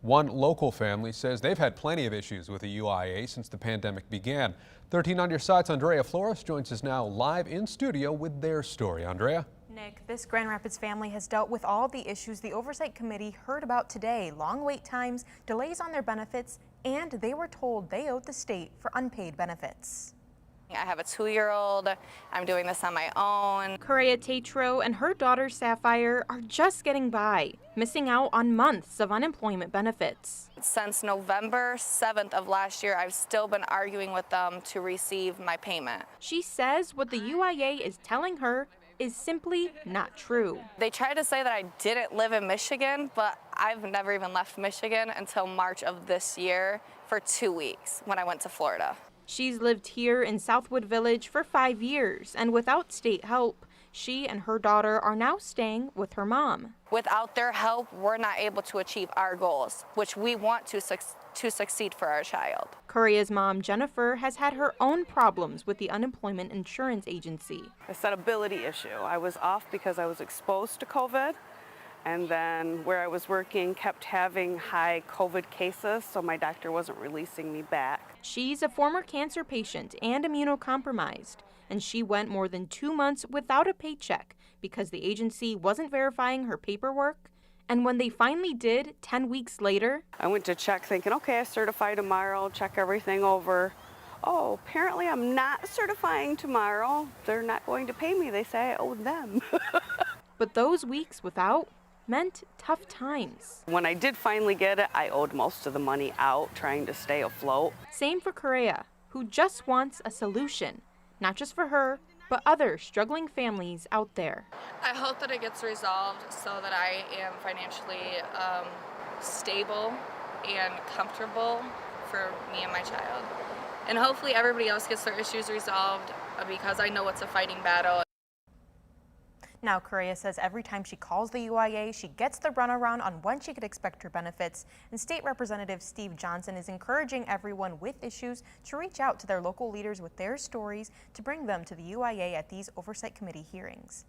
One local family says they've had plenty of issues with the UIA since the pandemic began. 13 on your side's Andrea Flores joins us now live in studio with their story. Andrea? Nick, this Grand Rapids family has dealt with all the issues the Oversight Committee heard about today. Long wait times, delays on their benefits, and they were told they owed the state for unpaid benefits. I have a 2-year-old. I'm doing this on my own. Karaea Tatroe and her daughter Sapphire are just getting by, missing out on months of unemployment benefits. Since November 7th of last year, I've still been arguing with them to receive my payment. She says what the UIA is telling her is simply not true. They tried to say that I didn't live in Michigan, but I've never even left Michigan until March of this year for 2 weeks when I went to Florida. She's lived here in Southwood Village for 5 years, and without state help, she and her daughter are now staying with her mom. Without their help, we're not able to achieve our goals, which we want to succeed for our child. Karaea's mom, Jennifer, has had her own problems with the Unemployment Insurance Agency. A setability issue. I was off because I was exposed to COVID, and then where I was working kept having high COVID cases, so my doctor wasn't releasing me back. She's a former cancer patient and immunocompromised, and she went more than 2 months without a paycheck because the agency wasn't verifying her paperwork. And when they finally did, 10 weeks later, I went to check thinking, okay, I certify tomorrow, check everything over. Oh, apparently I'm not certifying tomorrow. They're not going to pay me. They say I owe them. But those weeks without meant tough times. When I did finally get it, I owed most of the money out trying to stay afloat. Same for Karaea, who just wants a solution, not just for her, but other struggling families out there. I hope that it gets resolved so that I am financially stable and comfortable for me and my child. And hopefully everybody else gets their issues resolved because I know it's a fighting battle. Now, Karaea says every time she calls the UIA, she gets the runaround on when she could expect her benefits. And State Representative Steve Johnson is encouraging everyone with issues to reach out to their local leaders with their stories to bring them to the UIA at these Oversight Committee hearings.